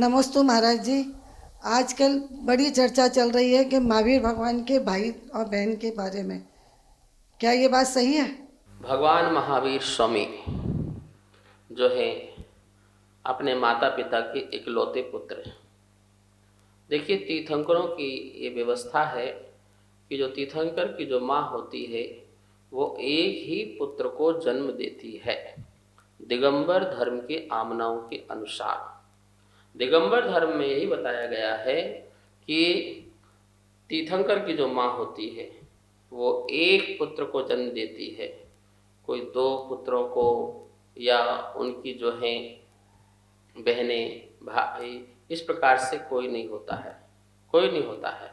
नमस्ते महाराज जी। आजकल बड़ी चर्चा चल रही है कि महावीर भगवान के भाई और बहन के बारे में, क्या ये बात सही है? भगवान महावीर स्वामी जो है अपने माता पिता के इकलौते पुत्र हैं। देखिए, तीर्थंकरों की ये व्यवस्था है कि जो तीर्थंकर की जो माँ होती है वो एक ही पुत्र को जन्म देती है। दिगंबर धर्म के आमनाओं के अनुसार दिगंबर धर्म में यही बताया गया है कि तीर्थंकर की जो माँ होती है वो एक पुत्र को जन्म देती है। कोई दो पुत्रों को या उनकी जो है बहनें भाई, इस प्रकार से कोई नहीं होता है, कोई नहीं होता है।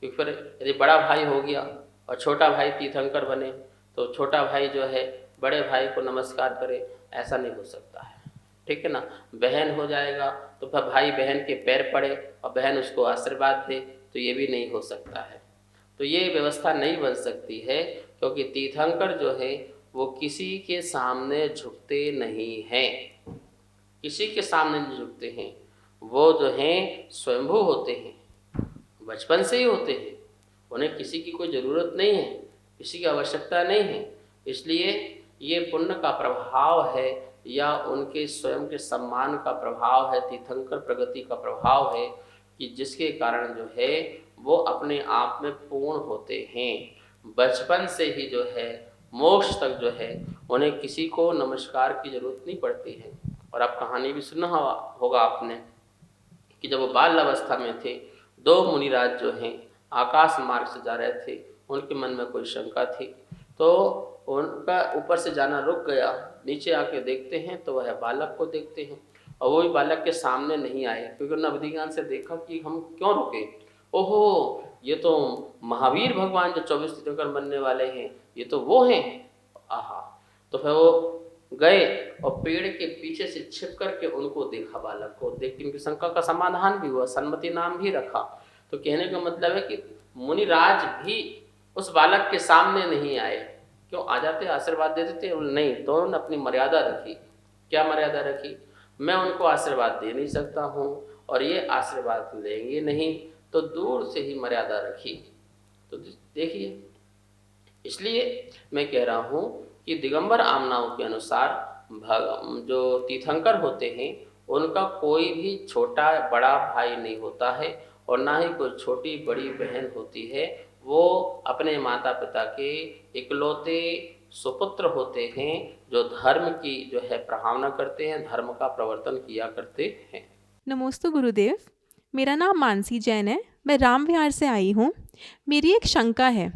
क्योंकि फिर यदि बड़ा भाई हो गया और छोटा भाई तीर्थंकर बने तो छोटा भाई जो है बड़े भाई को नमस्कार करे, ऐसा नहीं हो सकता है। ठीक है ना। बहन हो जाएगा तो फिर भाई बहन के पैर पड़े और बहन उसको आशीर्वाद दे, तो ये भी नहीं हो सकता है। तो ये व्यवस्था नहीं बन सकती है, क्योंकि तीर्थंकर जो है वो किसी के सामने झुकते नहीं हैं, किसी के सामने नहीं झुकते हैं। वो जो हैं स्वयंभू होते हैं, बचपन से ही होते हैं। उन्हें किसी की कोई ज़रूरत नहीं है, किसी की आवश्यकता नहीं है। इसलिए ये पुण्य का प्रभाव है या उनके स्वयं के सम्मान का प्रभाव है, तीर्थंकर प्रगति का प्रभाव है कि जिसके कारण जो है वो अपने आप में पूर्ण होते हैं। बचपन से ही जो है मोक्ष तक जो है उन्हें किसी को नमस्कार की जरूरत नहीं पड़ती है। और आप कहानी भी सुना होगा आपने कि जब वो बाल अवस्था में थे, दो मुनिराज जो हैं आकाश मार्ग से जा रहे थे, उनके मन में कोई शंका थी, तो उनका ऊपर से जाना रुक गया। नीचे आके देखते हैं तो वह बालक को देखते हैं और वो भी बालक के सामने नहीं आए, क्योंकि उन्होंने अवधिज्ञान से देखा कि हम क्यों रुके। ओहो, ये तो महावीर भगवान जो 24 तीर्थंकर बनने वाले हैं, ये तो वो हैं। आहा, तो फिर वो गए और पेड़ के पीछे से छिप करके उनको देखा, बालक को देख के उनकी शंका का समाधान भी हुआ, सन्मति नाम भी रखा। तो कहने का मतलब है कि मुनिराज भी उस बालक के सामने नहीं आए। क्यों? आ जाते, आशीर्वाद दे देते? नहीं, तो उन्होंने अपनी मर्यादा रखी। क्या मर्यादा रखी? मैं उनको आशीर्वाद दे नहीं सकता हूँ और ये आशीर्वाद लेंगे नहीं, तो दूर से ही मर्यादा रखी। तो देखिए, इसलिए मैं कह रहा हूँ कि दिगंबर आमनाओं के अनुसार जो तीर्थंकर होते हैं उनका कोई भी छोटा बड़ा भाई नहीं होता है और ना ही कोई छोटी बड़ी बहन होती है। वो अपने माता पिता के इकलौते सुपुत्र होते हैं जो धर्म की जो है प्रभावना करते हैं, धर्म का प्रवर्तन किया करते हैं। नमस्ते गुरुदेव। मेरा नाम मानसी जैन है। मैं राम विहार से आई हूँ। मेरी एक शंका है।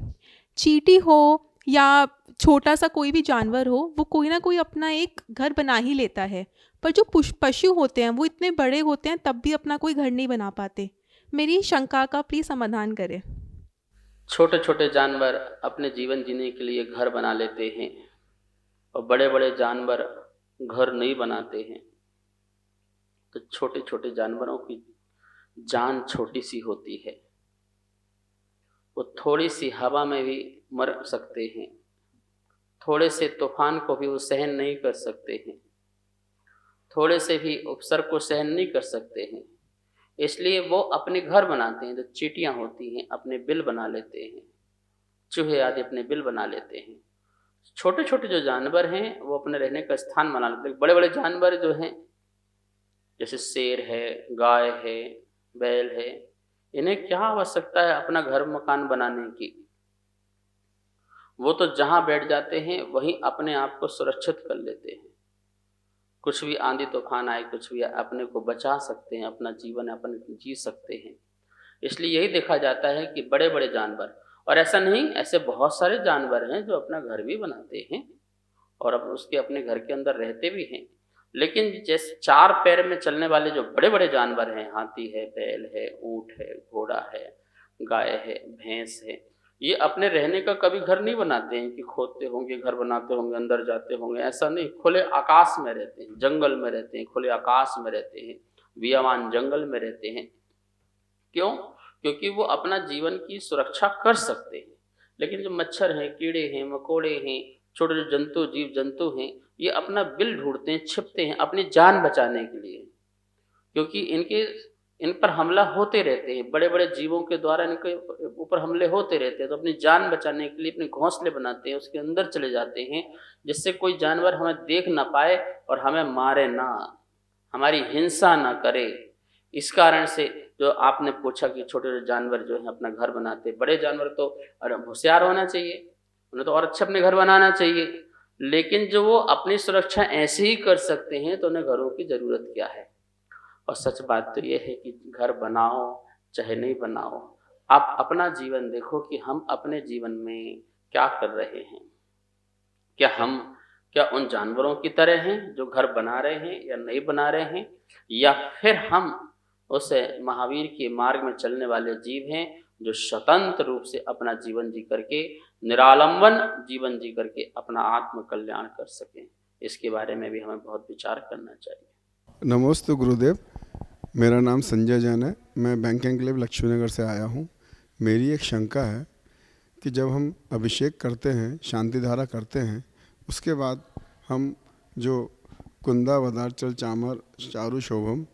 चींटी हो या छोटा सा कोई भी जानवर हो, वो कोई ना कोई अपना एक घर बना ही लेता है, पर जो पशु होते हैं वो इतने बड़े होते हैं तब भी अपना कोई घर नहीं बना पाते। मेरी शंका का प्लीज समाधान करें। छोटे छोटे जानवर अपने जीवन जीने के लिए घर बना लेते हैं और बड़े बड़े जानवर घर नहीं बनाते हैं। तो छोटे छोटे जानवरों की जान छोटी सी होती है, वो थोड़ी सी हवा में भी मर सकते हैं, थोड़े से तूफान को भी वो सहन नहीं कर सकते हैं, थोड़े से भी उपसर्ग को सहन नहीं कर सकते हैं। इसलिए वो अपने घर बनाते हैं। जो चींटियाँ होती हैं अपने बिल बना लेते हैं, चूहे आदि अपने बिल बना लेते हैं। छोटे छोटे जो जानवर हैं वो अपने रहने का स्थान बना लेते हैं। बड़े बड़े जानवर जो हैं जैसे शेर है, गाय है, बैल है, इन्हें क्या आवश्यकता है अपना घर मकान बनाने की? वो तो जहाँ बैठ जाते हैं वहीं अपने आप को सुरक्षित कर लेते हैं। कुछ भी आंधी तूफान आए, कुछ भी अपने को बचा सकते हैं, अपना जीवन अपन जी सकते हैं। इसलिए यही देखा जाता है कि बड़े बड़े जानवर, और ऐसा नहीं, ऐसे बहुत सारे जानवर हैं जो अपना घर भी बनाते हैं और अब उसके अपने घर के अंदर रहते भी हैं। लेकिन जैसे चार पैर में चलने वाले जो बड़े बड़े जानवर हैं, हाथी है, बैल है, ऊंट है, घोड़ा है, गाय है, भैंस है, ये अपने रहने का कभी घर नहीं बनाते हैं कि खोदते होंगे, घर बनाते होंगे, अंदर जाते होंगे, ऐसा नहीं। खुले आकाश में रहते हैं, जंगल में रहते हैं, खुले आकाश में रहते हैं, वियावान जंगल में रहते हैं। क्यों? क्योंकि वो अपना जीवन की सुरक्षा कर सकते हैं। लेकिन जो मच्छर हैं, कीड़े हैं, मकोड़े हैं, छोटे जो जंतु जीव जंतु हैं, ये अपना बिल ढूंढते हैं, छिपते हैं अपनी जान बचाने के लिए। क्योंकि इन पर हमला होते रहते हैं, बड़े बड़े जीवों के द्वारा इनके ऊपर हमले होते रहते हैं। तो अपनी जान बचाने के लिए अपने घोंसले बनाते हैं, उसके अंदर चले जाते हैं, जिससे कोई जानवर हमें देख ना पाए और हमें मारे ना, हमारी हिंसा ना करे। इस कारण से जो आपने पूछा कि छोटे जानवर जो है अपना घर बनाते, बड़े जानवर तो होशियार होना चाहिए, उन्हें तो और अच्छा अपने घर बनाना चाहिए, लेकिन जो वो अपनी सुरक्षा ऐसे ही कर सकते हैं तो उन्हें घरों की ज़रूरत क्या है। और सच बात तो ये है कि घर बनाओ चाहे नहीं बनाओ, आप अपना जीवन देखो कि हम अपने जीवन में क्या कर रहे हैं। क्या उन जानवरों की तरह हैं जो घर बना रहे हैं या नहीं बना रहे हैं, या फिर हम उस महावीर के मार्ग में चलने वाले जीव हैं जो स्वतंत्र रूप से अपना जीवन जी करके, निरालंबन जीवन जी करके अपना आत्म कल्याण कर सकें। इसके बारे में भी हमें बहुत विचार करना चाहिए। नमस्ते गुरुदेव, मेरा नाम संजय जैन है। मैं बैंक एन्क्लेव लक्ष्मीनगर से आया हूँ। मेरी एक शंका है कि जब हम अभिषेक करते हैं, शांति धारा करते हैं, उसके बाद हम जो कुंदा वदारचल चामर चारु शोभम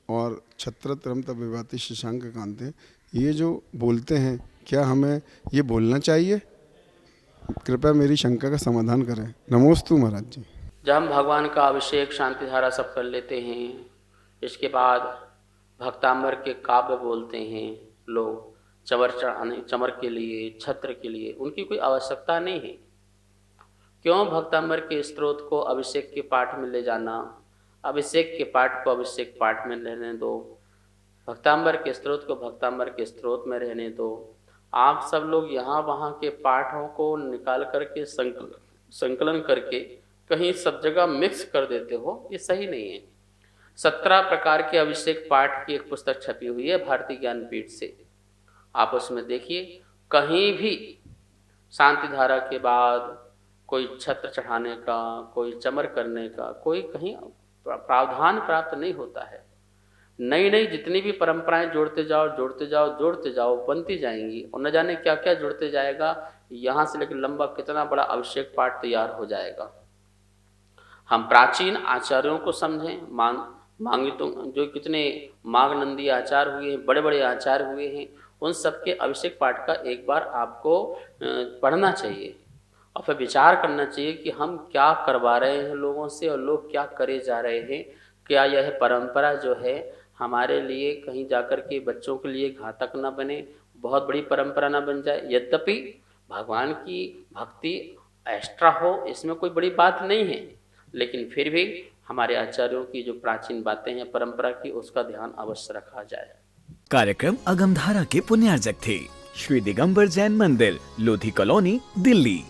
और छत्र त्रमत विभाति शशांक कांते, ये जो बोलते हैं, क्या हमें ये बोलना चाहिए? कृपया मेरी शंका का समाधान करें। नमोस्तु महाराज जी। जब हम भगवान का अभिषेक शांति धारा सब कर लेते हैं, इसके बाद भक्तांबर के काव्य बोलते हैं लोग, चमर चढ़ाने, चमर के लिए, छत्र के लिए, उनकी कोई आवश्यकता नहीं है। क्यों भक्तांबर के स्त्रोत को अभिषेक के पाठ में ले जाना? अभिषेक के पाठ को अभिषेक पाठ में रहने दो, भक्तांबर के स्त्रोत को भक्तांबर के स्त्रोत में रहने दो। आप सब लोग यहाँ वहाँ के पाठों को निकाल करके संकलन करके कहीं सब जगह मिक्स कर देते हो, ये सही नहीं है। 17 प्रकार के अभिषेक पाठ की एक पुस्तक छपी हुई है भारतीय ज्ञानपीठ से, आप उसमें देखिए, कहीं भी शांति धारा के बाद कोई छत्र चढ़ाने का, कोई चमर करने का कोई कहीं प्रावधान प्राप्त नहीं होता है। नई नई जितनी भी परंपराएं जोड़ते जाओ बनती जाएंगी, और न जाने क्या क्या जुड़ते जाएगा, यहाँ से लेकर लंबा कितना बड़ा अभिषेक पाठ तैयार हो जाएगा। हम प्राचीन आचार्यों को समझें, मांगितों जो कितने माघनंदी आचार हुए हैं, बड़े बड़े आचार हुए हैं, उन सब के अभिषेक पाठ का एक बार आपको पढ़ना चाहिए और फिर विचार करना चाहिए कि हम क्या करवा रहे हैं लोगों से और लोग क्या करे जा रहे हैं। क्या यह परंपरा जो है हमारे लिए कहीं जाकर के बच्चों के लिए घातक न बने, बहुत बड़ी परंपरा न बन जाए। यद्यपि भगवान की भक्ति एक्स्ट्रा हो, इसमें कोई बड़ी बात नहीं है, लेकिन फिर भी हमारे आचार्यों की जो प्राचीन बातें हैं परंपरा की, उसका ध्यान अवश्य रखा जाए। कार्यक्रम अगमधारा के पुण्यार्जक थे श्री दिगंबर जैन मंदिर, लोधी कॉलोनी, दिल्ली।